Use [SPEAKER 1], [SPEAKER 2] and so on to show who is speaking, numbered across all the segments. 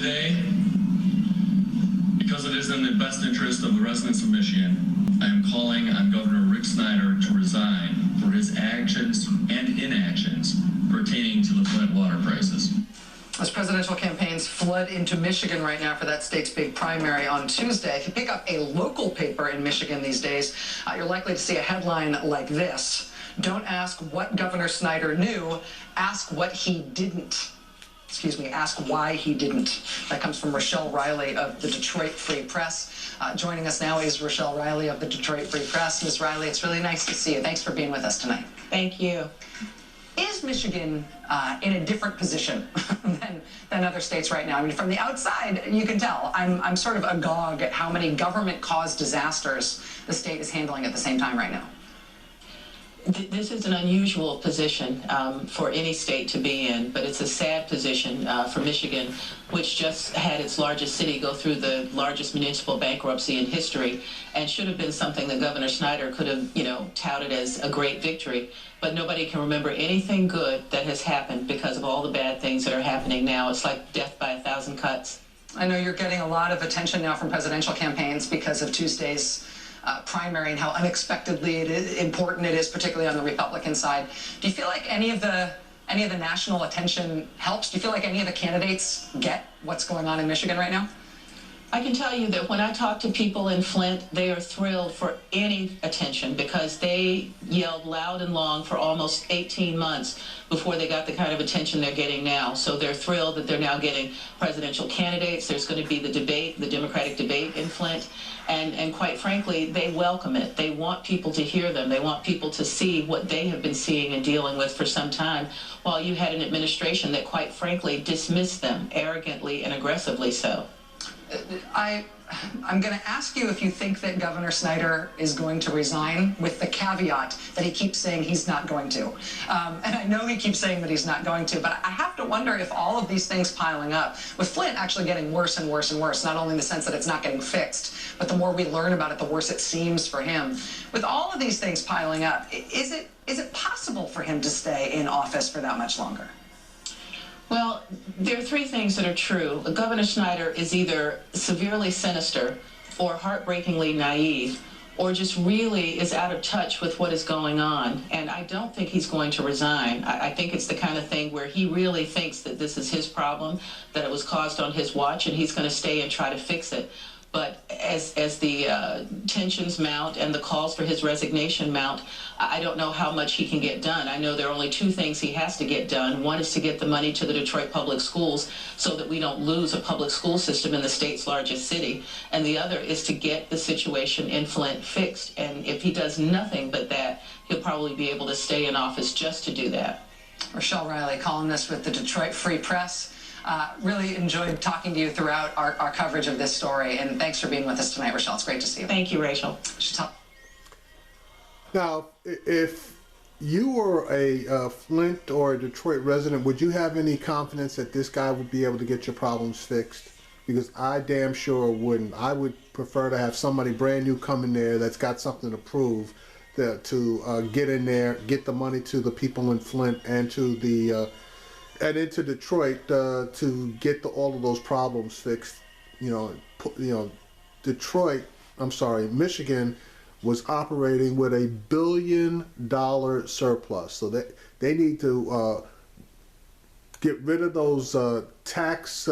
[SPEAKER 1] Today, because it is in the best interest of the residents of Michigan, I am calling on Governor Rick Snyder to resign for his actions and inactions pertaining to the Flint water crisis.
[SPEAKER 2] As presidential campaigns flood into Michigan right now for that state's big primary on Tuesday, if you pick up a local paper in Michigan these days, you're likely to see a headline like this. Don't ask what Governor Snyder knew, ask what he didn't. Ask why he didn't. That comes from Rochelle Riley of the Detroit Free Press. Joining us now is Rochelle Riley of the Detroit Free Press. Ms. Riley, it's really nice to see you. Thanks for being with us tonight.
[SPEAKER 3] Thank you.
[SPEAKER 2] Is Michigan in a different position than other states right now? I mean, from the outside, you can tell. I'm sort of agog at how many government-caused disasters the state is handling at the same time right now.
[SPEAKER 3] This is an unusual position for any state to be in, but it's a sad position for Michigan, which just had its largest city go through the largest municipal bankruptcy in history, and should have been something that Governor Snyder could have, touted as a great victory. But nobody can remember anything good that has happened because of all the bad things that are happening now. It's like death by 1,000 cuts.
[SPEAKER 2] I know you're getting a lot of attention now from presidential campaigns because of Tuesday's primary and how unexpectedly important it is, particularly on the Republican side. Do you feel like any of the national attention helps? Do you feel like any of the candidates get what's going on in Michigan right now?
[SPEAKER 3] I can tell you that when I talk to people in Flint, they are thrilled for any attention because they yelled loud and long for almost 18 months before they got the kind of attention they're getting now. So they're thrilled that they're now getting presidential candidates. There's going to be the debate, the Democratic debate in Flint. And quite frankly, they welcome it. They want people to hear them. They want people to see what they have been seeing and dealing with for some time, while you had an administration that quite frankly dismissed them arrogantly and aggressively so.
[SPEAKER 2] I'm going to ask you if you think that Governor Snyder is going to resign, with the caveat that he keeps saying he's not going to. And I know he keeps saying that he's not going to, but I have to wonder if all of these things piling up, with Flint actually getting worse and worse and worse, not only in the sense that it's not getting fixed, but the more we learn about it, the worse it seems for him. With all of these things piling up, is it possible for him to stay in office for that much longer?
[SPEAKER 3] Well, there are three things that are true. Governor Snyder is either severely sinister or heartbreakingly naive, or just really is out of touch with what is going on. And I don't think he's going to resign. I think it's the kind of thing where he really thinks that this is his problem, that it was caused on his watch, and he's going to stay and try to fix it. But as the tensions mount and the calls for his resignation mount, I don't know how much he can get done. I know there are only two things he has to get done. One is to get the money to the Detroit public schools so that we don't lose a public school system in the state's largest city. And the other is to get the situation in Flint fixed. And if he does nothing but that, he'll probably be able to stay in office just to do that.
[SPEAKER 2] Rochelle Riley, columnist with the Detroit Free Press. Really enjoyed talking to you throughout our coverage of this story, and thanks for being with us tonight, Rochelle. It's great to see you.
[SPEAKER 3] Thank you, Rachel.
[SPEAKER 4] Now, if you were a Flint or a Detroit resident, would you have any confidence that this guy would be able to get your problems fixed? Because I damn sure wouldn't. I would prefer to have somebody brand new come in there that's got something to prove, to get in there, get the money to the people in Flint and to the and into Detroit to get all of those problems fixed. Michigan was operating with $1 billion surplus, so they need to get rid of those tax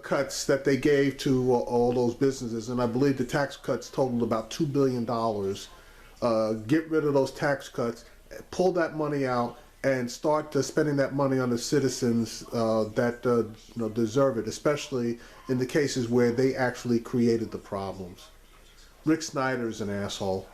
[SPEAKER 4] cuts that they gave to all those businesses, and I believe the tax cuts totaled about $2 billion. Get rid of those tax cuts, pull that money out, and start spending that money on the citizens that deserve it, especially in the cases where they actually created the problems. Rick Snyder is an asshole.